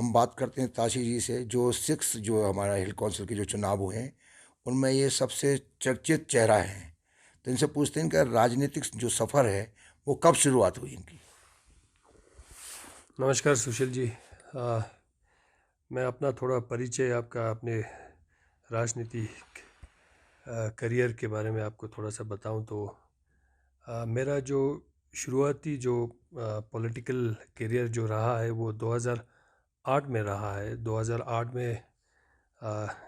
हम बात करते हैं ताशी जी से, जो सिक्स जो हमारा हिल काउंसिल के जो चुनाव हुए हैं उनमें ये सबसे चर्चित चेहरा है। तो इनसे पूछते हैं इनका राजनीतिक जो सफ़र है वो कब शुरुआत हुई इनकी। नमस्कार सुशील जी। मैं अपना थोड़ा परिचय आपका अपने राजनीतिक करियर के बारे में आपको थोड़ा सा बताऊं तो मेरा जो शुरुआती जो पॉलिटिकल करियर जो रहा है वो 2008 में रहा है। 2008 में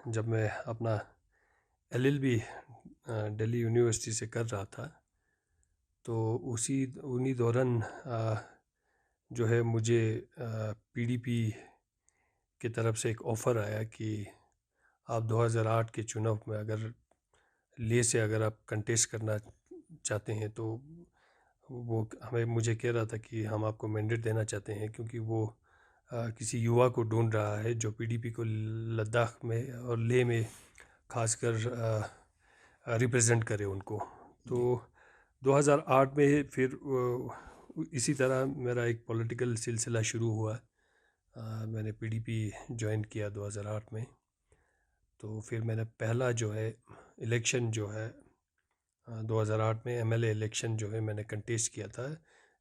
जब मैं अपना एलएलबी दिल्ली यूनिवर्सिटी से कर रहा था, तो उन्हीं दौरान जो है मुझे पीडीपी की तरफ से एक ऑफ़र आया कि आप 2008 के चुनाव में अगर आप कंटेस्ट करना चाहते हैं तो वो मुझे कह रहा था कि हम आपको मैंडेट देना चाहते हैं, क्योंकि वो किसी युवा को ढूंढ रहा है जो पीडीपी को लद्दाख में और लेह में खासकर रिप्रेजेंट करे उनको। तो जी 2008 में फिर इसी तरह मेरा एक पॉलिटिकल सिलसिला शुरू हुआ। मैंने पीडीपी ज्वाइन किया 2008 में। तो फिर मैंने पहला जो है इलेक्शन जो है 2008 में एमएलए इलेक्शन जो है मैंने कंटेस्ट किया था।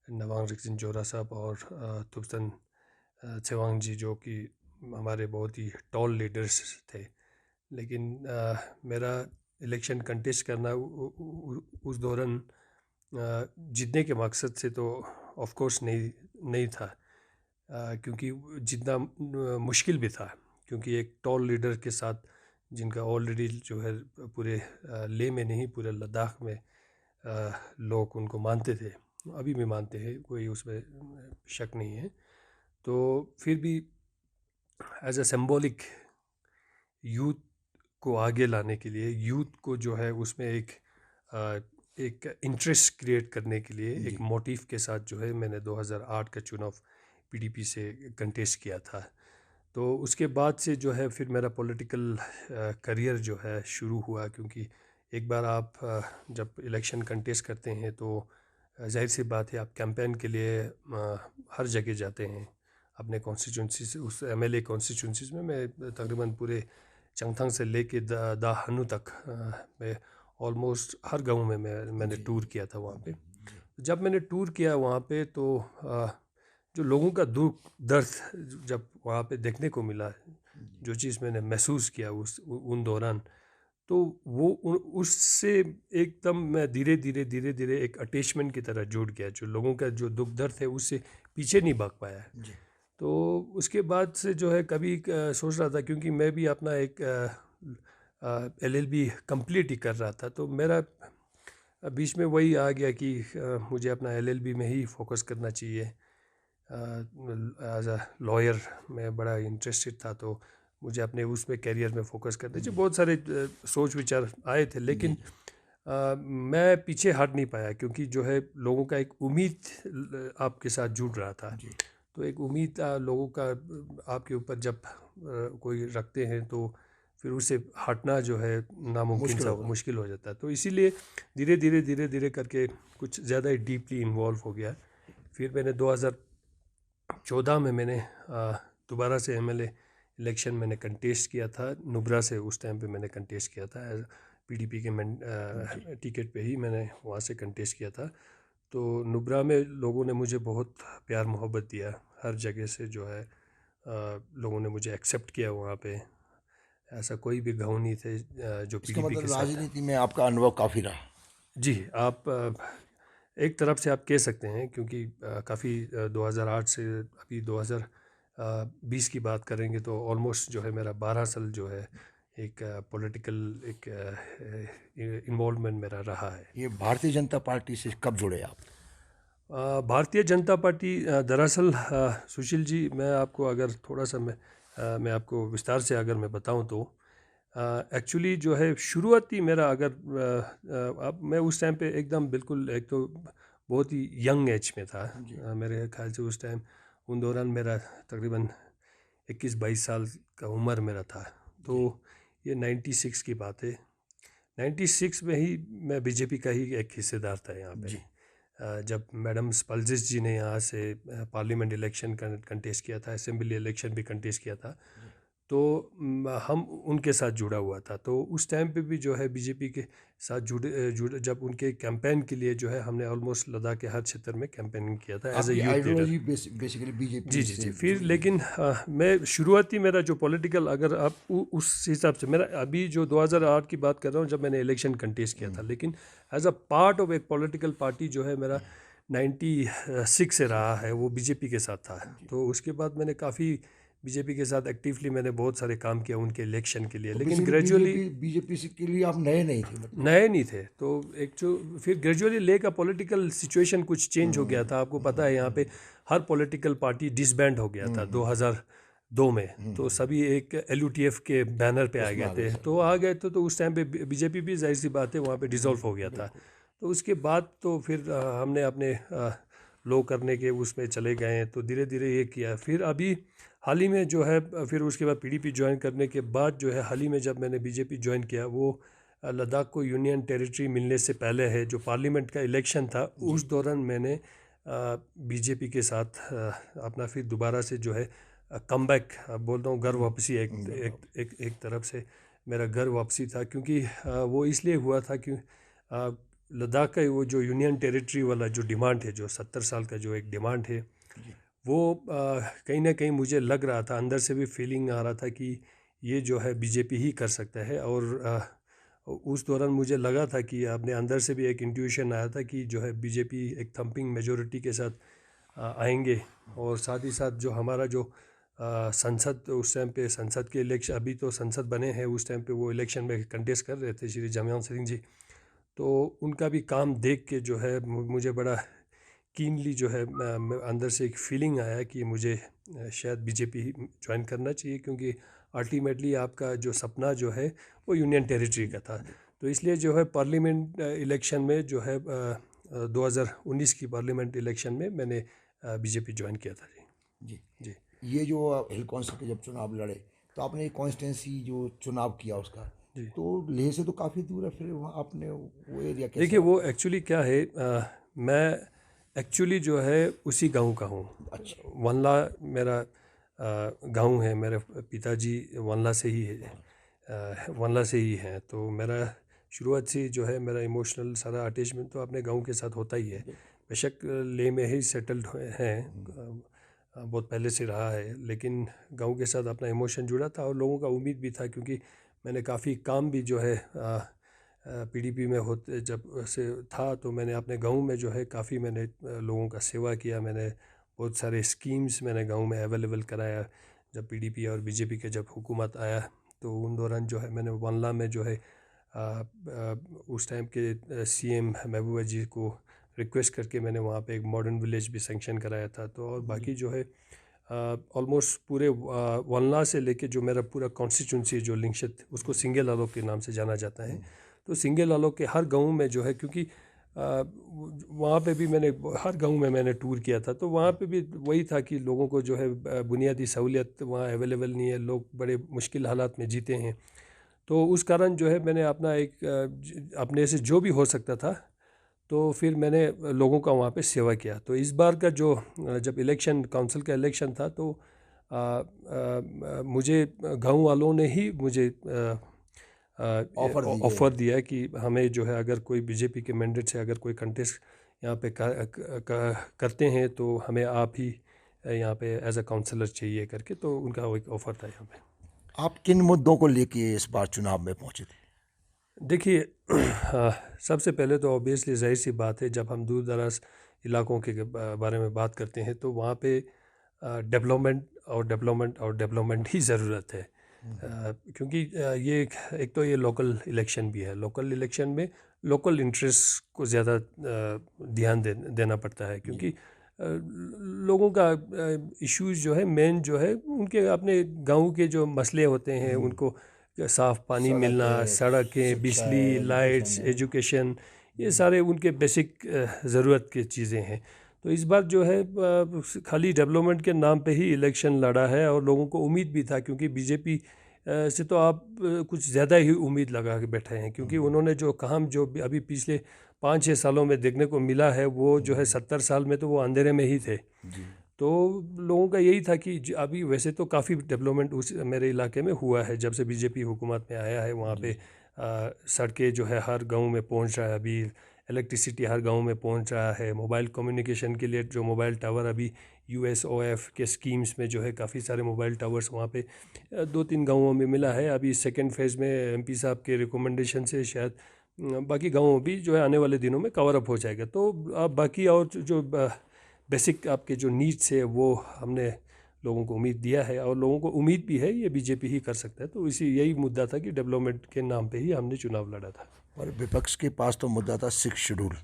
नवांग रिक्सिन जोरा साहब और तुपसन छेवांग जी, जो कि हमारे बहुत ही टॉल लीडर्स थे। लेकिन मेरा इलेक्शन कंटेस्ट करना उस दौरान जीतने के मकसद से तो ऑफ कोर्स नहीं नहीं था, क्योंकि जितना मुश्किल भी था, क्योंकि एक टॉल लीडर के साथ जिनका ऑलरेडी जो है पूरे लेह में नहीं पूरे लद्दाख में लोग उनको मानते थे, अभी भी मानते हैं, कोई उसमें शक नहीं है। तो फिर भी एज अ सिंबॉलिक यूथ को आगे लाने के लिए, यूथ को जो है उसमें एक इंटरेस्ट क्रिएट करने के लिए एक जी मोटिव के साथ जो है मैंने 2008 का चुनाव पीडीपी से कंटेस्ट किया था। तो उसके बाद से जो है फिर मेरा पॉलिटिकल करियर जो है शुरू हुआ, क्योंकि एक बार आप जब इलेक्शन कंटेस्ट करते हैं तो जाहिर सी बात है आप कैंपेन के लिए हर जगह जाते हैं अपने कॉन्स्टिट्यूंसी से। उस एमएलए कॉन्स्टिट्यूंसीज में मैं तकरीबन पूरे चंगथंग से लेके दा हनु तक मैं ऑलमोस्ट हर गांव में मैंने जी टूर किया था वहाँ पे। जी जब मैंने टूर किया वहाँ पे तो जो लोगों का दुख दर्द जब वहाँ पे देखने को मिला, जो चीज़ मैंने महसूस किया उन दौरान, तो वो उससे एकदम मैं धीरे धीरे एक अटैचमेंट की तरह जुड़ गया। जो लोगों का जो दुख दर्द है उससे पीछे नहीं भाग पाया। जी तो उसके बाद से जो है कभी सोच रहा था, क्योंकि मैं भी अपना एक एलएलबी कंप्लीट ही कर रहा था, तो मेरा बीच में वही आ गया कि मुझे अपना एलएलबी में ही फोकस करना चाहिए। एज अ लॉयर मैं बड़ा इंटरेस्टेड था, तो मुझे अपने उसमें करियर में फोकस करने चाहिए। बहुत सारे सोच विचार आए थे, लेकिन जी मैं पीछे हट नहीं पाया, क्योंकि जो है लोगों का एक उम्मीद आपके साथ जुड़ रहा था। जी तो एक उम्मीद लोगों का आपके ऊपर जब कोई रखते हैं, तो फिर उससे हटना जो है नामुमकिन मुश्किल सा होगा। मुश्किल हो जाता है। तो इसीलिए धीरे धीरे करके कुछ ज़्यादा ही डीपली इन्वॉल्व हो गया। फिर मैंने 2014 में मैंने दोबारा से एमएलए इलेक्शन मैंने कंटेस्ट किया था नुब्रा से। उस टाइम पे मैंने कंटेस्ट किया था पीडीपी के जी टिकट पे ही मैंने वहाँ से कंटेस्ट किया था। तो नुब्रा में लोगों ने मुझे बहुत प्यार मोहब्बत दिया, हर जगह से जो है लोगों ने मुझे एक्सेप्ट किया वहाँ पे। ऐसा कोई भी गाँव नहीं थे जो इसका पीडीपी के मतलब साथ। राजनीति में आपका अनुभव काफ़ी रहा। जी, आप एक तरफ से आप कह सकते हैं, क्योंकि काफ़ी 2008 से अभी 2020 की बात करेंगे तो ऑलमोस्ट जो है मेरा 12 साल जो है एक पॉलिटिकल एक इन्वॉल्वमेंट मेरा रहा है। ये भारतीय जनता पार्टी से कब जुड़े आप? भारतीय जनता पार्टी दरअसल सुशील जी, मैं आपको अगर थोड़ा सा मैं आपको विस्तार से अगर मैं बताऊं तो एक्चुअली जो है शुरुआती मेरा अगर अब मैं उस टाइम पे एकदम बिल्कुल एक तो बहुत ही यंग एज में था। जी मेरे ख्याल से उस टाइम उन दौरान मेरा तकरीबन 21-22 साल का उम्र मेरा था। तो जी ये 96 की बात है। 96 में ही मैं बीजेपी का ही एक हिस्सेदार था यहाँ पे। जी जब मैडम स्पल्जिस जी ने यहाँ से पार्लियामेंट इलेक्शन कंटेस्ट किया था, असेंबली इलेक्शन भी कंटेस्ट किया था, तो हम उनके साथ जुड़ा हुआ था। तो उस टाइम पे भी जो है बीजेपी के साथ जुड़े जब उनके कैंपेन के लिए जो है हमने ऑलमोस्ट लद्दाख के हर क्षेत्र में कैंपेनिंग किया था एज ए आपकी youth leader. Ideology basically BJP जी जी से जी। फिर जुड़ी हुई लेकिन मैं शुरुआती मेरा जो पॉलिटिकल, अगर आप उस हिसाब से, मेरा अभी जो 2008 की बात कर रहा हूँ जब मैंने इलेक्शन कंटेस्ट किया था, लेकिन एज अ पार्ट ऑफ एक पॉलिटिकल पार्टी जो है मेरा 96 से रहा है, वो बीजेपी के साथ था। तो उसके बाद मैंने काफ़ी बीजेपी के साथ एक्टिवली मैंने बहुत सारे काम किया उनके इलेक्शन के लिए, तो लेकिन बेसिकली ग्रेजुअली बीजेपी से के लिए आप नए नहीं थे मतलब। नए नहीं थे। तो एक जो फिर ग्रेजुअली ले का पॉलिटिकल सिचुएशन कुछ चेंज हो गया था। आपको पता है यहाँ पे हर पॉलिटिकल पार्टी डिसबैंड हो गया था 2002 में। तो सभी एक LUTF के बैनर पे आ उसमें गए आ गए थे। सब। तो आ गए तो उस टाइम पे बीजेपी भी जाहिर सी बात है वहाँ पे डिसॉल्व हो गया था। तो उसके बाद तो फिर हमने अपने लो करने के उसमें चले गए। तो धीरे धीरे ये किया। फिर अभी हाल ही में जो है, फिर उसके बाद PDP ज्वाइन करने के बाद जो है, हाल ही में जब मैंने बीजेपी ज्वाइन किया, वो लद्दाख को यूनियन टेरिटरी मिलने से पहले है, जो पार्लियामेंट का इलेक्शन था, उस दौरान मैंने बीजेपी के साथ अपना फिर दोबारा से जो है कमबैक, बोलता हूँ घर वापसी, एक तरफ से मेरा घर वापसी था। क्योंकि वो इसलिए हुआ था कि लद्दाख का वो जो यूनियन टेरिटरी वाला जो डिमांड है, जो 70 साल का जो एक डिमांड है, वो कहीं ना कहीं मुझे लग रहा था, अंदर से भी फीलिंग आ रहा था कि ये जो है बीजेपी ही कर सकता है। और उस दौरान मुझे लगा था कि अपने अंदर से भी एक इंट्यूशन आया था कि जो है बीजेपी एक थंपिंग मेजोरिटी के साथ आएंगे। और साथ ही साथ जो हमारा जो संसद, उस टाइम पे संसद के इलेक्शन, अभी तो संसद बने हैं, उस टाइम पे वो इलेक्शन में कंटेस्ट कर रहे थे श्री जमयान सिंह जी। तो उनका भी काम देख के जो है मुझे बड़ा कीनली जो है अंदर से एक फीलिंग आया कि मुझे शायद बीजेपी ज्वाइन करना चाहिए। क्योंकि अल्टीमेटली आपका जो सपना जो है वो यूनियन टेरिटरी का था। तो इसलिए जो है पार्लियामेंट इलेक्शन में जो है 2019 की पार्लियामेंट इलेक्शन में मैंने बीजेपी ज्वाइन किया था। जी जी। जी ये जो हिल कौंसिल के जब चुनाव लड़े, तो आपने कॉन्स्टिट्यूंसी जो चुनाव किया उसका, जी। तो लेह से तो काफ़ी दूर है, फिर वहाँ आपने वो एरिया कैसे देखिए, वो एक्चुअली क्या है, मैं एक्चुअली जो है उसी गांव का हूँ। अच्छा। वनला मेरा गांव है। मेरे पिताजी वनला से ही है, वनला से ही हैं। तो मेरा शुरुआत से जो है मेरा इमोशनल सारा अटैचमेंट तो अपने गांव के साथ होता ही है। बेशक लेह में ही सेटल्ड हैं, बहुत पहले से रहा है, लेकिन गांव के साथ अपना इमोशन जुड़ा था और लोगों का उम्मीद भी था। क्योंकि मैंने काफ़ी काम भी जो है PDP में होते जब से था, तो मैंने अपने गांव में जो है काफ़ी मैंने लोगों का सेवा किया। मैंने बहुत सारे स्कीम्स मैंने गांव में अवेलेबल कराया। जब PDP और BJP के जब हुकूमत आया, तो उन दौरान जो है मैंने वनला में जो है उस टाइम के CM महबूबा जी को रिक्वेस्ट करके मैंने वहाँ पे एक मॉडर्न विलेज भी सेंक्शन कराया था। तो और बाकी जो है ऑलमोस्ट पूरे वनला से लेके जो मेरा पूरा कॉन्स्टिट्यूंसी जो लिंगशत, उसको सिंगल आलोक के नाम से जाना जाता है। तो सिंगल आलोक के हर गांव में जो है, क्योंकि वहाँ पे भी मैंने हर गांव में मैंने टूर किया था, तो वहाँ पे भी वही था कि लोगों को जो है बुनियादी सहूलियत वहाँ अवेलेबल नहीं है, लोग बड़े मुश्किल हालात में जीते हैं। तो उस कारण जो है मैंने अपना एक अपने से जो भी हो सकता था, तो फिर मैंने लोगों का वहाँ पे सेवा किया। तो इस बार का जो जब इलेक्शन, काउंसिल का इलेक्शन था, तो मुझे गांव वालों ने ही मुझे ऑफ़र दिया कि हमें जो है अगर कोई BJP के मैंडेट से अगर कोई कंटेस्ट यहाँ पे करते हैं, तो हमें आप ही यहाँ पे एज अ काउंसलर चाहिए करके। तो उनका वो एक ऑफ़र था यहाँ पे। आप किन मुद्दों को लेके इस बार चुनाव में पहुंचे थे? देखिए, सबसे पहले तो ऑब्वियसली जाहिर सी बात है, जब हम दूर दराज इलाकों के बारे में बात करते हैं, तो वहाँ पे डेवलपमेंट और डेवलपमेंट और डेवलपमेंट ही ज़रूरत है। क्योंकि ये एक तो ये लोकल इलेक्शन भी है। लोकल इलेक्शन में लोकल इंटरेस्ट को ज़्यादा ध्यान देना पड़ता है। क्योंकि लोगों का इश्यूज जो है मेन जो है, उनके अपने गांव के जो मसले होते हैं, उनको साफ़ पानी मिलना, सड़कें, बिजली, लाइट्स, एजुकेशन, ये सारे उनके बेसिक ज़रूरत की चीज़ें हैं। तो इस बार जो है खाली डेवलपमेंट के नाम पे ही इलेक्शन लड़ा है। और लोगों को उम्मीद भी था, क्योंकि BJP से तो आप कुछ ज़्यादा ही उम्मीद लगा के बैठे हैं। क्योंकि उन्होंने जो काम जो अभी पिछले 5-6 सालों में देखने को मिला है वो जो है 70 साल में तो वो अंधेरे में ही थे। जी। तो लोगों का यही था कि अभी वैसे तो काफ़ी डेवलपमेंट उस मेरे इलाके में हुआ है जब से बीजेपी हुकूमत में आया है। वहाँ पे सड़कें जो है हर गांव में पहुँच रहा है, अभी इलेक्ट्रिसिटी हर गांव में पहुँच रहा है। मोबाइल कम्युनिकेशन के लिए जो मोबाइल टावर अभी USOF के स्कीम्स में जो है काफ़ी सारे मोबाइल टावर्स वहाँ पे 2-3 गाँवों में मिला है। अभी सेकेंड फेज़ में MP साहब के रिकमेंडेशन से शायद बाकी गाँवों भी जो है आने वाले दिनों में कवर अप हो जाएगा। तो अब बाकी और जो बेसिक आपके जो नीड्स है वो हमने लोगों को उम्मीद दिया है और लोगों को उम्मीद भी है ये बीजेपी ही कर सकता है। तो इसी यही मुद्दा था कि डेवलपमेंट के नाम पे ही हमने चुनाव लड़ा था। और विपक्ष के पास तो मुद्दा था 6 शेड्यूल,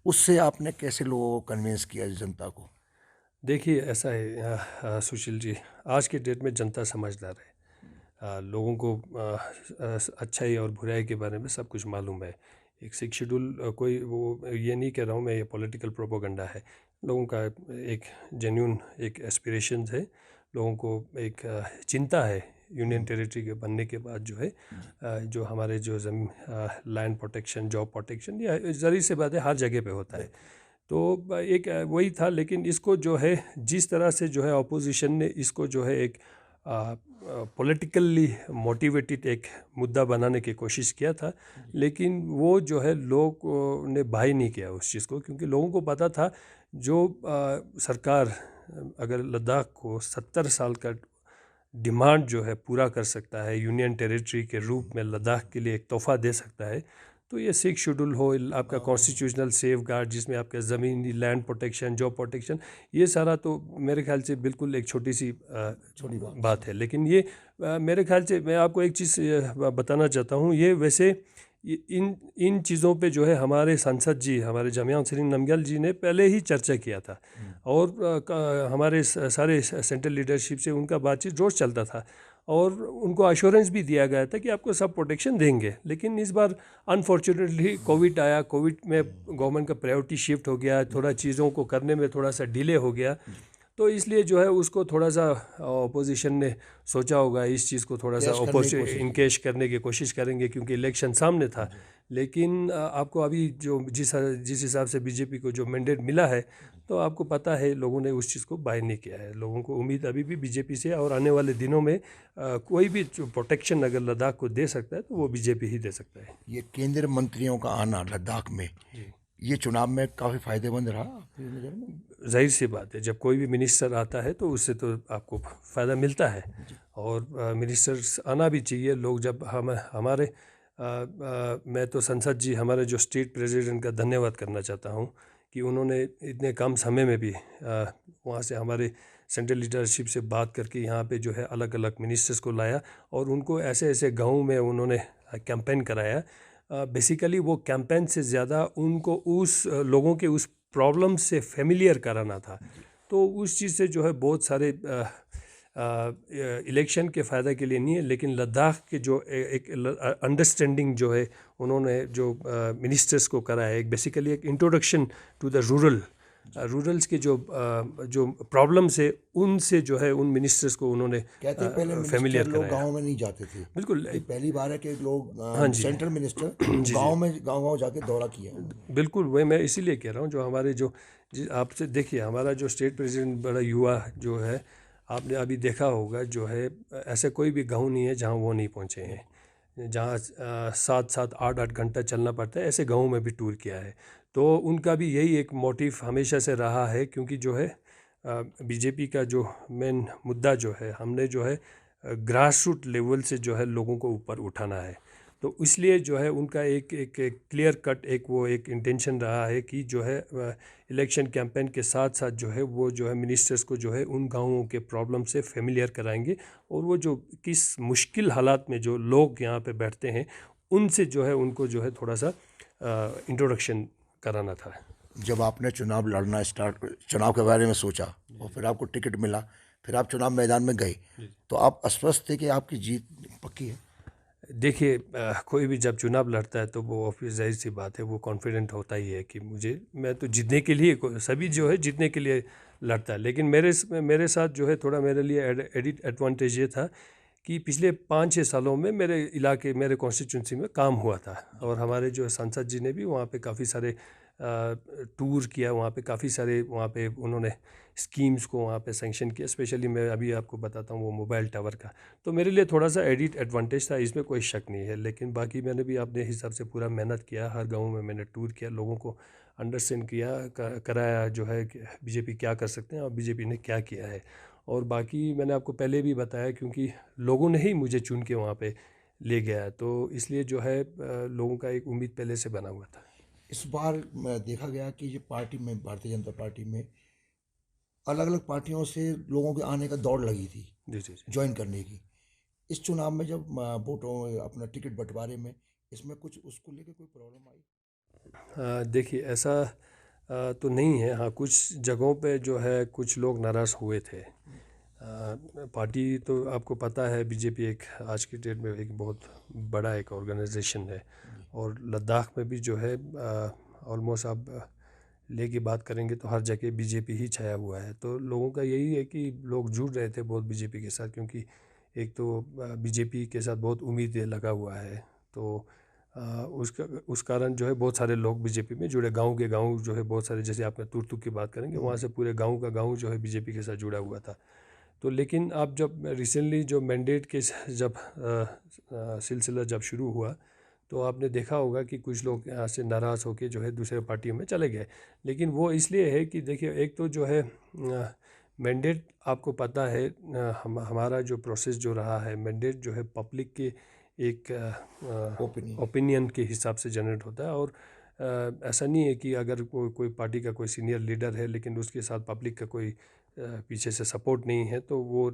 उससे आपने कैसे लोगों को कन्विंस किया जनता को? देखिए ऐसा है सुशील जी, आज के डेट में जनता समझदार है। लोगों को अच्छाई और बुराई के बारे में सब कुछ मालूम है। एक 6 शेड्यूल कोई वो ये नहीं कह रहा हूँ मैं ये पॉलिटिकल प्रोपोगंडा है। लोगों का एक जेन्यून एक एस्पिरेशन है, लोगों को एक चिंता है यूनियन टेरिटरी के बनने के बाद जो है जो हमारे जो लैंड प्रोटेक्शन, जॉब प्रोटेक्शन, या ज़री से बात है हर जगह पे होता है। तो एक वही था, लेकिन इसको जो है जिस तरह से जो है अपोजिशन ने इसको जो है एक पॉलिटिकली मोटिवेटेड एक मुद्दा बनाने की कोशिश किया था, लेकिन वो जो है लोग ने बाय नहीं किया उस चीज़ को, क्योंकि लोगों को पता था जो सरकार अगर लद्दाख को 70 साल का डिमांड जो है पूरा कर सकता है, यूनियन टेरिटरी के रूप में लद्दाख के लिए एक तोहफा दे सकता है, तो ये 6 शेड्यूल हो, आपका कॉन्स्टिट्यूशनल सेफ गार्ड जिसमें आपका ज़मीनी लैंड प्रोटेक्शन, जॉब प्रोटेक्शन, ये सारा तो मेरे ख्याल से बिल्कुल एक छोटी सी बात है। लेकिन ये मेरे ख्याल से मैं आपको एक चीज़ बताना चाहता हूँ, ये वैसे इन चीज़ों पे जो है हमारे सांसद जी, हमारे जामिया सिंह नमग्याल जी ने पहले ही चर्चा किया था और हमारे सारे सेंट्रल लीडरशिप से उनका बातचीत रोज़ चलता था और उनको अश्योरेंस भी दिया गया था कि आपको सब प्रोटेक्शन देंगे। लेकिन इस बार अनफॉर्चुनेटली कोविड आया, कोविड में गवर्नमेंट का प्रायोरिटी शिफ्ट हो गया, थोड़ा चीज़ों को करने में थोड़ा सा डिले हो गया, तो इसलिए जो है उसको थोड़ा सा अपोजिशन ने सोचा होगा इस चीज़ को थोड़ा सा इनकेश करने की कोशिश करेंगे क्योंकि इलेक्शन सामने था। लेकिन आपको अभी जो जिस हिसाब से बीजेपी को जो मैंडेट मिला है, तो आपको पता है लोगों ने उस चीज़ को बाय नहीं किया है। लोगों को उम्मीद अभी भी बीजेपी से, और आने वाले दिनों में कोई भी जो प्रोटेक्शन अगर लद्दाख को दे सकता है तो वो बीजेपी ही दे सकता है। ये केंद्रीय मंत्रियों का आना लद्दाख में, ये चुनाव में काफ़ी फायदेमंद रहा आपकी नज़र में? जाहिर सी बात है, जब कोई भी मिनिस्टर आता है तो उससे तो आपको फ़ायदा मिलता है और मिनिस्टर्स आना भी चाहिए। लोग जब हमारे मैं तो संसद जी, हमारे जो स्टेट प्रेसिडेंट का धन्यवाद करना चाहता हूँ कि उन्होंने इतने कम समय में भी वहाँ से हमारे सेंट्रल लीडरशिप से बात करके यहाँ पे जो है अलग अलग मिनिस्टर्स को लाया और उनको ऐसे ऐसे गाँव में उन्होंने कैंपेन कराया। बेसिकली वो कैंपेन से ज़्यादा उनको उस लोगों के उस प्रॉब्लम से फेमिलियर कराना था। तो उस चीज़ से जो है बहुत सारे इलेक्शन के फ़ायदा के लिए नहीं है, लेकिन लद्दाख के जो एक अंडरस्टैंडिंग जो है उन्होंने जो मिनिस्टर्स को करा है, एक बेसिकली एक इंट्रोडक्शन टू द रूरल्स के जो प्रॉब्लम्स है उनसे जो है उन मिनिस्टर्स को उन्होंने कहते हैं पहले फेमिलियर लोग कराया। गाँव में नहीं जाते थे। बिल्कुल, ये पहली बार है कि लोग जी। सेंट्रल मिनिस्टर गाँव जाके दौरा किया। बिल्कुल, वही मैं इसीलिए कह रहा हूँ, जो हमारे जो आपसे देखिए, हमारा जो स्टेट प्रेसिडेंट बड़ा युवा जो है, आपने अभी देखा होगा जो है, ऐसे कोई भी गाँव नहीं है जहाँ वो नहीं पहुँचे हैं। जहाँ 7-7, 8-8 घंटा चलना पड़ता है, ऐसे गाँव में भी टूर किया है। तो उनका भी यही एक मोटिव हमेशा से रहा है, क्योंकि जो है बीजेपी का जो मेन मुद्दा जो है, हमने जो है ग्रास रूट लेवल से जो है लोगों को ऊपर उठाना है। तो इसलिए जो है उनका एक क्लियर कट एक इंटेंशन रहा है कि जो है इलेक्शन कैंपेन के साथ साथ जो है वो जो है मिनिस्टर्स को जो है उन गाँवों के प्रॉब्लम से फेमिलियर कराएंगे और वो जो किस मुश्किल हालात में जो लोग यहाँ पे बैठते हैं उनसे जो है उनको जो है थोड़ा सा इंट्रोडक्शन कराना था। जब आपने चुनाव के बारे में सोचा और फिर आपको टिकट मिला, फिर आप चुनाव मैदान में गए, तो आप आश्वस्त थे कि आपकी जीत पक्की है? देखिए, कोई भी जब चुनाव लड़ता है तो वो ऑब्वियस जाहिर सी बात है, वो कॉन्फिडेंट होता ही है कि मैं तो जीतने के लिए, सभी जो है जीतने के लिए लड़ता है। लेकिन मेरे साथ जो है थोड़ा मेरे लिए एडिट एडवांटेज ये था कि पिछले 5-6 सालों में मेरे इलाके, मेरे कॉन्स्टिट्यूंसी में काम हुआ था, और हमारे जो सांसद जी ने भी वहाँ पे काफ़ी सारे टूर किया, वहाँ पे काफ़ी सारे, वहाँ पे उन्होंने स्कीम्स को वहाँ पे सैंक्शन किया। स्पेशली मैं अभी आपको बताता हूँ वो मोबाइल टावर का, तो मेरे लिए थोड़ा सा एडिट एडवांटेज था, इसमें कोई शक नहीं है। लेकिन बाकी मैंने भी अपने हिसाब से पूरा मेहनत किया, हर गाँव में मैंने टूर किया, लोगों को अंडरस्टैंड किया, कराया जो है कि बीजेपी क्या कर सकते हैं और बीजेपी ने क्या किया है। और बाकी मैंने आपको पहले भी बताया, क्योंकि लोगों ने ही मुझे चुन के वहाँ पे ले गया, तो इसलिए जो है लोगों का एक उम्मीद पहले से बना हुआ था। इस बार देखा गया कि ये पार्टी में, भारतीय जनता पार्टी में अलग अलग पार्टियों से लोगों के आने का दौड़ लगी थी, जी जी जी। ज्वाइन करने की। इस चुनाव में जब वोटों, अपना टिकट बंटवारे में, इसमें कुछ उसको लेके कोई प्रॉब्लम आई? देखिए ऐसा तो नहीं है। हाँ, कुछ जगहों पे जो है कुछ लोग नाराज़ हुए थे। पार्टी तो आपको पता है, बीजेपी एक आज की डेट में एक बहुत बड़ा एक ऑर्गेनाइजेशन है, जी। और लद्दाख में भी जो है ऑलमोस्ट आप ले की बात करेंगे तो हर जगह बीजेपी ही छाया हुआ है। तो लोगों का यही है कि लोग जुड़ रहे थे बहुत बीजेपी के साथ, क्योंकि एक तो बीजेपी के साथ बहुत उम्मीदें लगा हुआ है। तो उस कारण जो है बहुत सारे लोग बीजेपी में जुड़े, गांव के गांव जो है बहुत सारे, जैसे आपने तुर्तुक की बात करेंगे, वहाँ से पूरे गांव का गांव जो है बीजेपी के साथ जुड़ा हुआ था। तो लेकिन आप जब रिसेंटली जो मैंडेट के जब सिलसिला जब शुरू हुआ, तो आपने देखा होगा कि कुछ लोग यहाँ से नाराज़ होकर जो है दूसरे पार्टियों में चले गए। लेकिन वो इसलिए है कि देखिए, एक तो जो है मैंडेट आपको पता है, हमारा जो प्रोसेस जो रहा है, मैंडेट जो है पब्लिक के एक ओपिनियन। ओपिनियन के हिसाब से जनरेट होता है। और ऐसा नहीं है कि अगर कोई पार्टी का कोई सीनियर लीडर है लेकिन उसके साथ पब्लिक का कोई पीछे से सपोर्ट नहीं है, तो वो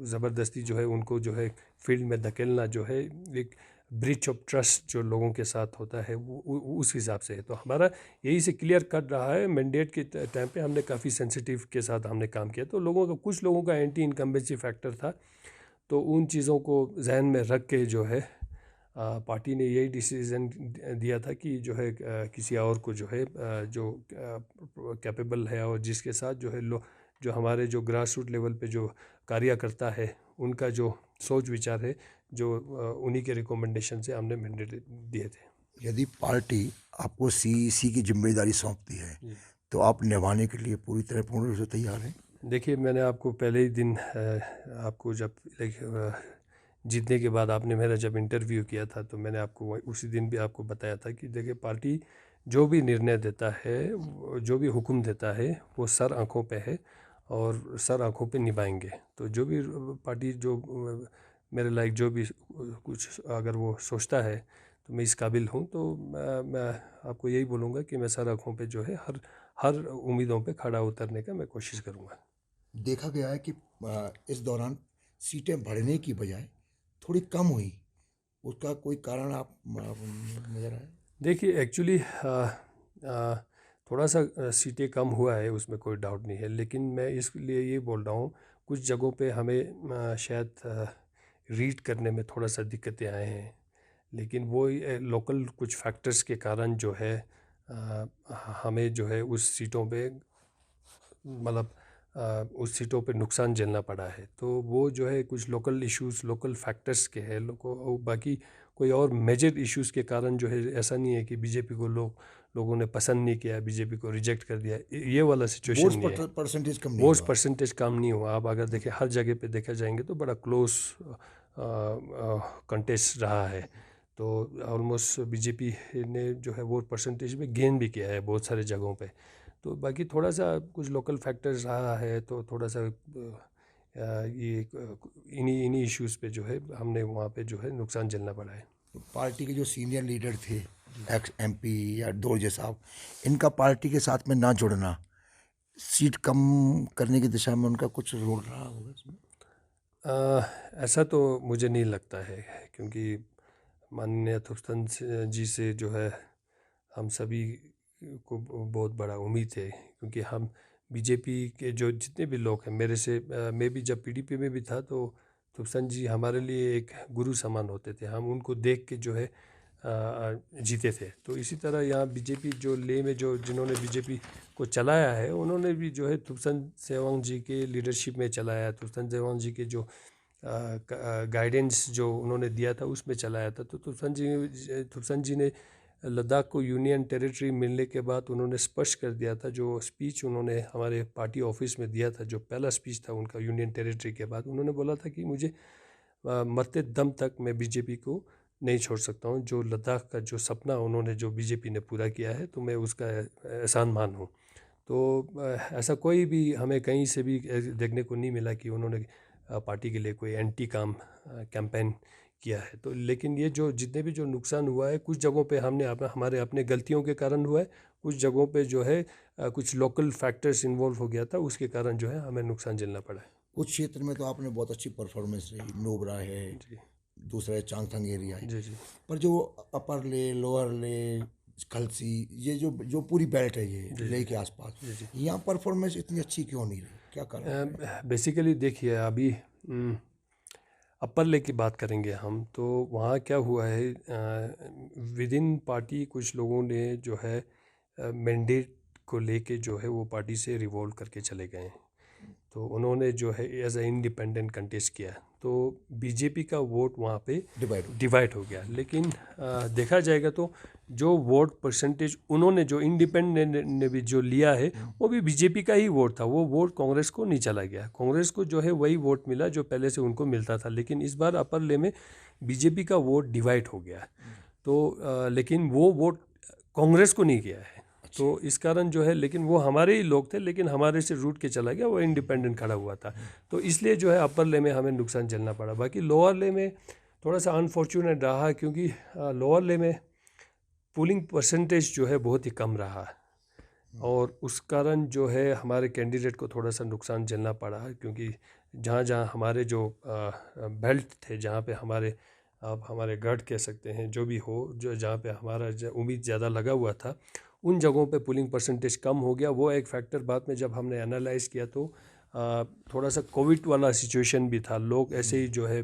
ज़बरदस्ती जो है उनको जो है फील्ड में धकेलना जो है एक ब्रीच ऑफ ट्रस्ट जो लोगों के साथ होता है, वो उस हिसाब से है। तो हमारा यही से क्लियर कट रहा है। मैंडेट के टाइम पे हमने काफ़ी सेंसिटिव के साथ हमने काम किया, तो लोगों का, कुछ लोगों का एंटी इनकम्बेंसी फैक्टर था, तो उन चीज़ों को जहन में रख के जो है पार्टी ने यही डिसीज़न दिया था कि जो है किसी और को जो है जो कैपेबल है और जिसके साथ जो है जो हमारे जो ग्रास रूट लेवल पे जो कार्य करता है, उनका जो सोच विचार है, जो उन्हीं के रिकमेंडेशन से हमने मैंडेट दिए थे। यदि पार्टी आपको सीईसी की जिम्मेदारी सौंपती है, जी। तो आप निभाने के लिए पूरी तरह, पूर्ण रूप से तैयार हैं? देखिए, मैंने आपको पहले ही दिन आपको जब जीतने के बाद आपने मेरा जब इंटरव्यू किया था, तो मैंने आपको उसी दिन भी आपको बताया था कि देखिए, पार्टी जो भी निर्णय देता है, जो भी हुक्म देता है, वो सर आँखों पे है और सर आँखों पे निभाएंगे। तो जो भी पार्टी जो मेरे लायक जो भी कुछ अगर वो सोचता है तो मैं इस काबिल हूँ, तो मैं आपको यही बोलूँगा कि मैं सर आँखों पे जो है हर हर उम्मीदों पे खड़ा उतरने का मैं कोशिश करूँगा। देखा गया है कि इस दौरान सीटें बढ़ने की बजाय थोड़ी कम हुई। उसका कोई कारण आप नजर आए? देखिए, एक्चुअली थोड़ा सा सीटें कम हुआ है, उसमें कोई डाउट नहीं है, लेकिन मैं इसलिए ये बोल रहा हूँ, कुछ जगहों पे हमें शायद रीड करने में थोड़ा सा दिक्कतें आए हैं। लेकिन वो लोकल कुछ फैक्टर्स के कारण जो है हमें जो है उस सीटों पे, मतलब उस सीटों पे नुकसान झेलना पड़ा है। तो वो जो है कुछ लोकल इश्यूज, लोकल फैक्टर्स के हैं लोगों, बाकी कोई और मेजर इश्यूज के कारण जो है, ऐसा नहीं है कि बीजेपी को लोगों ने पसंद नहीं किया, बीजेपी को रिजेक्ट कर दिया, ये वाला सिचुएशन नहीं है। वोट्स परसेंटेज कम नहीं वोट्स हुआ? परसेंटेज कम नहीं हुआ। आप अगर देखें, हर जगह पे देखा जाएंगे तो बड़ा क्लोज कंटेस्ट रहा है। तो ऑलमोस्ट बीजेपी ने जो है वोट परसेंटेज में गेन भी किया है बहुत सारे जगहों पे। तो बाकी थोड़ा सा कुछ लोकल फैक्टर्स रहा है, तो थोड़ा सा ये इन्हीं इन्हीं इश्यूज़ पे जो है हमने वहाँ पे जो है नुकसान झेलना पड़ा है। पार्टी के जो सीनियर लीडर थे, एक्स एमपी या दोरजे साहब, इनका पार्टी के साथ में ना जुड़ना, सीट कम करने की दिशा में उनका कुछ रोल रहा होगा इसमें? ऐसा तो मुझे नहीं लगता है, क्योंकि माननीय थुप्सन जी से जो है हम सभी को बहुत बड़ा उम्मीद है, क्योंकि हम बीजेपी के जो जितने भी लोग हैं, मेरे से मैं भी जब पीडीपी में भी था, तो थुप्सन जी हमारे लिए एक गुरु समान होते थे। हम उनको देख के जो है जीते थे। तो इसी तरह यहाँ बीजेपी जो ले में जो जिन्होंने बीजेपी को चलाया है, उन्होंने भी जो है थुप्सन सेवांग जी के लीडरशिप में चलाया है। थुप्सन सेवांग जी के जो गाइडेंस जो उन्होंने दिया था उसमें चलाया था। तो थुप्सन जी ने लद्दाख को यूनियन टेरिटरी मिलने के बाद उन्होंने स्पष्ट कर दिया था, जो स्पीच उन्होंने हमारे पार्टी ऑफिस में दिया था, जो पहला स्पीच था उनका यूनियन टेरिटरी के बाद, उन्होंने बोला था कि मुझे मरते दम तक मैं बीजेपी को नहीं छोड़ सकता हूँ। जो लद्दाख का जो सपना उन्होंने जो बीजेपी ने पूरा किया है तो मैं उसका एहसानमान हूँ। तो ऐसा कोई भी हमें कहीं से भी देखने को नहीं मिला कि उन्होंने पार्टी के लिए कोई एंटी कैंपेन किया है। तो लेकिन ये जो जितने भी जो नुकसान हुआ है, कुछ जगहों पे हमने हमारे अपने गलतियों के कारण हुआ है, कुछ जगहों पे जो है कुछ लोकल फैक्टर्स इन्वॉल्व हो गया था, उसके कारण जो है हमें नुकसान झेलना पड़ा है। कुछ क्षेत्र में तो आपने बहुत अच्छी परफॉर्मेंस रही, नोबरा है, जी दूसरा है चांगथंग एरिया है, जी जी पर जो अपर ले, लोअर ले, खलसी, ये जो जो पूरी बेल्ट है, ये जी लेह जी के आसपास, जी जी। यहाँ परफॉर्मेंस इतनी अच्छी क्यों नहीं रही, क्या कारण है? बेसिकली देखिए, अभी अपर लेक की बात करेंगे हम, तो वहाँ क्या हुआ है, विद इन पार्टी कुछ लोगों ने जो है मैंडेट को लेके जो है वो पार्टी से रिवोल्ट करके चले गए हैं। तो उन्होंने जो है एज ए इंडिपेंडेंट कंटेस्ट किया, तो बीजेपी का वोट वहाँ पे डिवाइड हो डिवाइड हो गया। लेकिन देखा जाएगा तो जो वोट परसेंटेज उन्होंने जो इंडिपेंडेंट ने भी जो लिया है, वो भी बीजेपी का ही वोट था। वो वोट कांग्रेस को नहीं चला गया, कांग्रेस को जो है वही वोट मिला जो पहले से उनको मिलता था। लेकिन इस बार अपर ले में बीजेपी का वोट डिवाइड हो गया। तो लेकिन वो वोट कांग्रेस को नहीं गया है। तो इस कारण जो है, लेकिन वो हमारे ही लोग थे, लेकिन हमारे से रूट के चला गया, वो इंडिपेंडेंट खड़ा हुआ था। तो इसलिए जो है अपर ले में हमें नुकसान झेलना पड़ा। बाकी लोअर ले में थोड़ा सा अनफॉर्चुनेट रहा, क्योंकि लोअर ले में पोलिंग परसेंटेज जो है बहुत ही कम रहा, और उस कारण जो है हमारे कैंडिडेट को थोड़ा सा नुकसान झेलना पड़ा। क्योंकि जहाँ जहाँ हमारे जो बेल्ट थे, जहाँ पे हमारे आप हमारे गढ़ कह सकते हैं, जो भी हो, जो जहाँ पे हमारा उम्मीद ज़्यादा लगा हुआ था, उन जगहों पे पुलिंग परसेंटेज कम हो गया। वो एक फैक्टर बाद में जब हमने एनालाइज किया तो थोड़ा सा कोविड वाला सिचुएशन भी था। लोग ऐसे ही जो है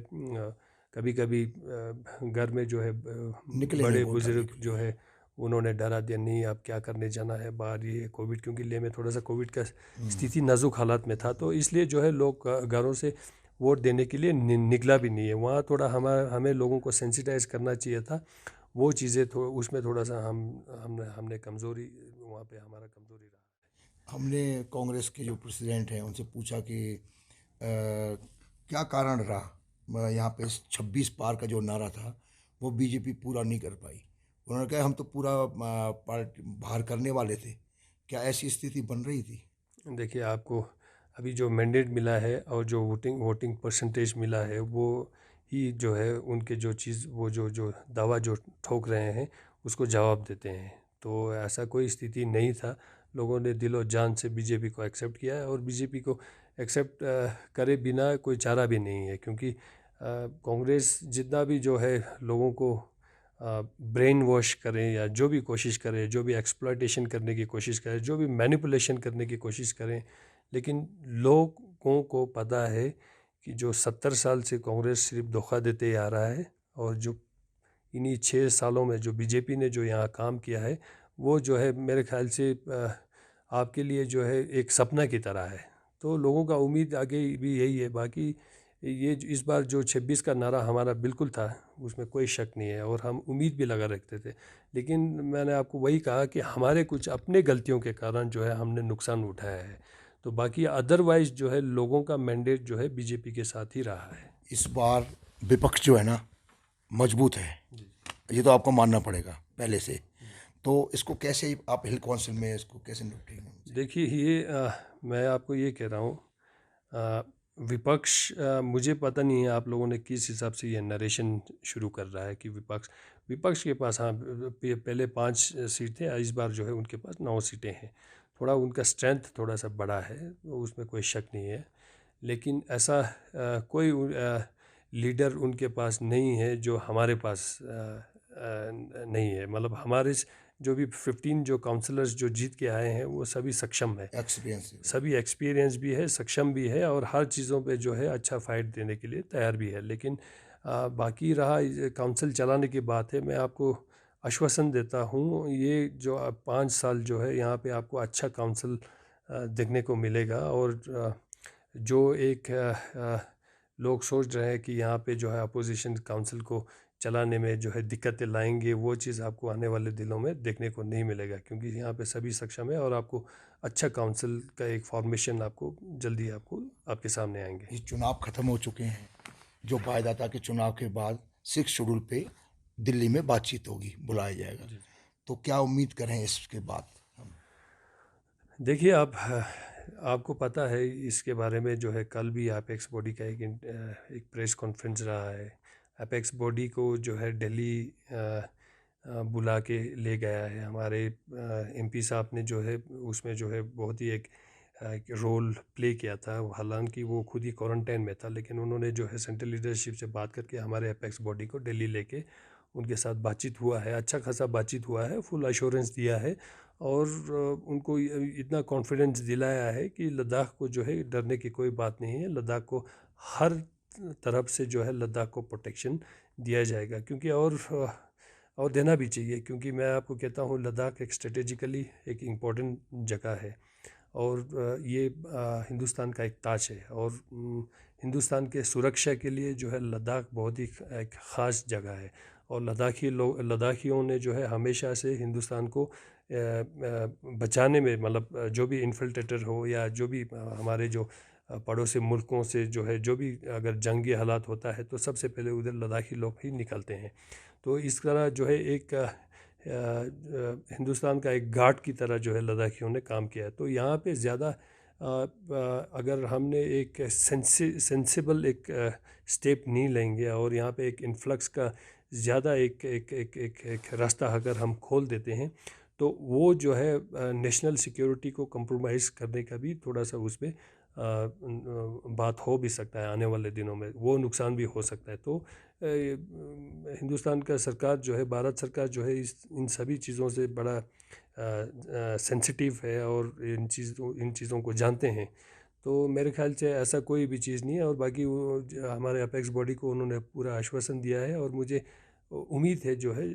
कभी कभी घर में जो है निकले नहीं बड़े वोट डालने बुजुर्ग के जो लिए। है उन्होंने डरा दिया, नहीं आप क्या करने जाना है बाहर, ये कोविड, क्योंकि लेह में थोड़ा सा कोविड का स्थिति नाजुक हालात में था। तो इसलिए जो है लोग घरों से वोट देने के लिए निकला भी नहीं है। वहाँ थोड़ा हमें लोगों को सेंसिटाइज करना चाहिए था। वो चीज़ें उसमें थोड़ा सा हमने कमज़ोरी, वहाँ पे हमारा कमज़ोरी रहा। हमने कांग्रेस के जो प्रेसिडेंट हैं उनसे पूछा कि क्या कारण रहा, यहाँ पे 26 पार का जो नारा था वो बीजेपी पूरा नहीं कर पाई। उन्होंने कहा हम तो पूरा पार्टी बाहर करने वाले थे, क्या ऐसी स्थिति बन रही थी? देखिए, आपको अभी जो मैंडेट मिला है और जो वोटिंग परसेंटेज मिला है, वो ही जो है उनके जो चीज़, वो जो जो दावा जो ठोक रहे हैं उसको जवाब देते हैं। तो ऐसा कोई स्थिति नहीं था। लोगों ने दिलो जान से बीजेपी को एक्सेप्ट किया है, और बीजेपी को एक्सेप्ट करे बिना कोई चारा भी नहीं है। क्योंकि कांग्रेस जितना भी जो है लोगों को ब्रेन वॉश करें, या जो भी कोशिश करें, जो भी एक्सप्लॉयटेशन करने की कोशिश करें, जो भी मैनिपुलेशन करने की कोशिश करें, लेकिन लोगों को पता है कि जो 70 साल से कांग्रेस सिर्फ धोखा देते आ रहा है, और जो इन्हीं 6 सालों में जो बीजेपी ने जो यहाँ काम किया है, वो जो है मेरे ख्याल से आपके लिए जो है एक सपना की तरह है। तो लोगों का उम्मीद आगे भी यही है। बाकी ये इस बार जो 26 का नारा हमारा बिल्कुल था, उसमें कोई शक नहीं है, और हम उम्मीद भी लगा रखते थे। लेकिन मैंने आपको वही कहा कि हमारे कुछ अपने गलतियों के कारण जो है हमने नुकसान उठाया है। तो बाकी अदरवाइज जो है लोगों का मैंडेट जो है बीजेपी के साथ ही रहा है। इस बार विपक्ष जो है ना मजबूत है, ये तो आपको मानना पड़ेगा पहले से। तो इसको कैसे आप हिल काउंसिल में इसको कैसे निपटेंगे? देखिए, ये मैं आपको ये कह रहा हूँ, विपक्ष, मुझे पता नहीं है आप लोगों ने किस हिसाब से ये नरेशन शुरू कर रहा है कि विपक्ष विपक्ष के पास, हाँ, पहले 5 सीट थे, इस बार जो है उनके पास 9 सीटें हैं। थोड़ा उनका स्ट्रेंथ थोड़ा सा बड़ा है, उसमें कोई शक नहीं है। लेकिन ऐसा कोई लीडर उनके पास नहीं है जो हमारे पास नहीं है। मतलब हमारे जो भी 15 जो काउंसलर्स जो जीत के आए हैं, वो सभी सक्षम है, एक्सपीरियंस। सभी एक्सपीरियंस भी है, सक्षम भी है, और हर चीज़ों पे जो है अच्छा फाइट देने के लिए तैयार भी है। लेकिन बाकी रहा काउंसिल चलाने की बात है, मैं आपको आश्वासन देता हूँ, ये जो 5 साल जो है यहाँ पे आपको अच्छा काउंसिल देखने को मिलेगा। और जो एक लोग सोच रहे हैं कि यहाँ पे जो है अपोजिशन काउंसिल को चलाने में जो है दिक्कतें लाएंगे, वो चीज़ आपको आने वाले दिनों में देखने को नहीं मिलेगा, क्योंकि यहाँ पे सभी सक्षम है और आपको अच्छा काउंसिल का एक फॉर्मेशन आपको जल्दी आपको आपके सामने आएंगे। ये चुनाव खत्म हो चुके हैं, जो वायदा था कि चुनाव के बाद 6 शेड्यूल पे दिल्ली में बातचीत होगी, बुलाया जाएगा, तो क्या उम्मीद करें इसके बाद? देखिए, आपको पता है इसके बारे में जो है, कल भी एपेक्स बॉडी का एक प्रेस कॉन्फ्रेंस रहा है। एपेक्स बॉडी को जो है दिल्ली बुला के ले गया है। हमारे एमपी साहब ने जो है उसमें जो है बहुत ही एक रोल प्ले किया था। हालांकि वो खुद ही क्वारंटाइन में था, लेकिन उन्होंने जो है सेंट्रल लीडरशिप से बात करके हमारे एपेक्स बॉडी को दिल्ली लेके उनके साथ बातचीत हुआ है, अच्छा खासा बातचीत हुआ है, फुल अश्योरेंस दिया है और उनको इतना कॉन्फिडेंस दिलाया है कि लद्दाख को जो है डरने की कोई बात नहीं है। लद्दाख को हर तरफ से जो है लद्दाख को प्रोटेक्शन दिया जाएगा, क्योंकि और देना भी चाहिए, क्योंकि मैं आपको कहता हूँ लद्दाख एक स्ट्रेटेजिकली एक इम्पॉर्टेंट जगह है और ये हिंदुस्तान का एक ताज है और हिंदुस्तान के सुरक्षा के लिए जो है लद्दाख बहुत ही एक ख़ास जगह है। और लद्दाखियों ने जो है हमेशा से हिंदुस्तान को बचाने में, मतलब जो भी इन्फिल्ट्रेटर हो या जो भी हमारे जो पड़ोसी मुल्कों से जो है, जो भी अगर जंगी हालात होता है तो सबसे पहले उधर लद्दाखी लोग ही निकलते हैं। तो इस तरह जो है एक हिंदुस्तान का एक गार्ड की तरह जो है लद्दाखियों ने काम किया है। तो यहाँ पे ज़्यादा अगर हमने एक सेंसिबल एक स्टेप नहीं लेंगे और यहाँ पे एक इन्फ्लक्स का ज़्यादा एक रास्ता अगर हम खोल देते हैं, तो वो जो है नेशनल सिक्योरिटी को कंप्रोमाइज़ करने का भी थोड़ा सा उसमें बात हो भी सकता है आने वाले दिनों में, वो नुकसान भी हो सकता है। तो हिंदुस्तान का सरकार जो है, भारत सरकार जो है इन सभी चीज़ों से बड़ा सेंसिटिव है और इन चीज़ों को जानते हैं। तो मेरे ख्याल से ऐसा कोई भी चीज़ नहीं है। और बाकी वो हमारे अपेक्स बॉडी को उन्होंने पूरा आश्वासन दिया है और मुझे उम्मीद है जो है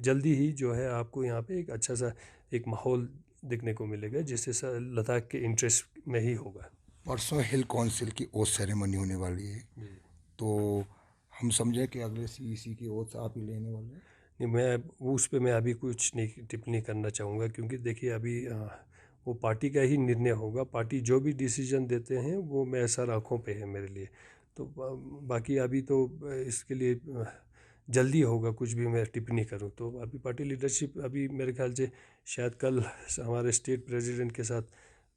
जल्दी ही जो है आपको यहाँ पे एक अच्छा सा एक माहौल देखने को मिलेगा, जिससे लद्दाख के इंटरेस्ट में ही होगा। परसों हिल काउंसिल की ओथ सेरेमनी होने वाली है, तो हम समझे कि अगले सीईसी की ओथ आप ही लेने वाले हैं? नहीं, मैं उस पर मैं अभी कुछ नहीं टिप्पणी करना चाहूँगा, क्योंकि देखिए अभी वो पार्टी का ही निर्णय होगा। पार्टी जो भी डिसीजन देते हैं वो मैं सर आँखों पे है मेरे लिए। तो बाकी अभी तो इसके लिए जल्दी होगा कुछ भी मैं टिप्पणी करूँ। तो अभी पार्टी लीडरशिप अभी मेरे ख्याल से शायद कल हमारे स्टेट प्रेसिडेंट के साथ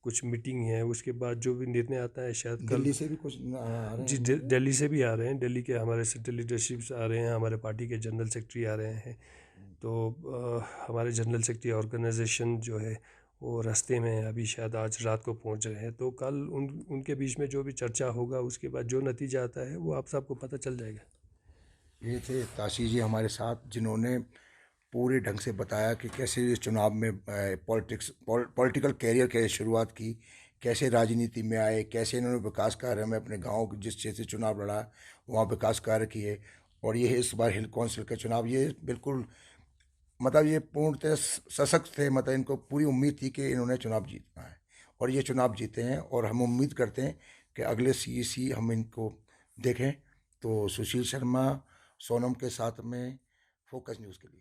कुछ मीटिंग है, उसके बाद जो भी निर्णय आता है शायद कल। दिल्ली से भी कुछ आ रहे जी, हैं? दिल्ली से भी आ रहे हैं, दिल्ली के हमारे सेंट्रल लीडरशिप्स आ रहे हैं, हमारे पार्टी के जनरल सेक्रेटरी आ रहे हैं। तो हमारे जनरल सेक्रेटरी ऑर्गेनाइजेशन जो है वो रास्ते में है, अभी शायद आज रात को पहुंच रहे हैं। तो कल उनके बीच में जो भी चर्चा होगा उसके बाद जो नतीजा आता है वो आप सबको पता चल जाएगा। ये थे ताशी जी हमारे साथ, जिन्होंने पूरे ढंग से बताया कि कैसे इस चुनाव में पॉलिटिकल कैरियर कैसे शुरुआत की, कैसे राजनीति में आए, कैसे इन्होंने विकास कार्य में अपने गांव जिस क्षेत्र से चुनाव लड़ा वहाँ विकास कार्य किए। और ये इस बार हिल काउंसिल का चुनाव, ये बिल्कुल मतलब ये पूर्णतः सशक्त थे, मतलब इनको पूरी उम्मीद थी कि इन्होंने चुनाव जीतना है और ये चुनाव जीते हैं। और हम उम्मीद करते हैं कि अगले सीईसी हम इनको देखें। तो सुशील शर्मा सोनम के साथ में फोकस न्यूज़ के लिए।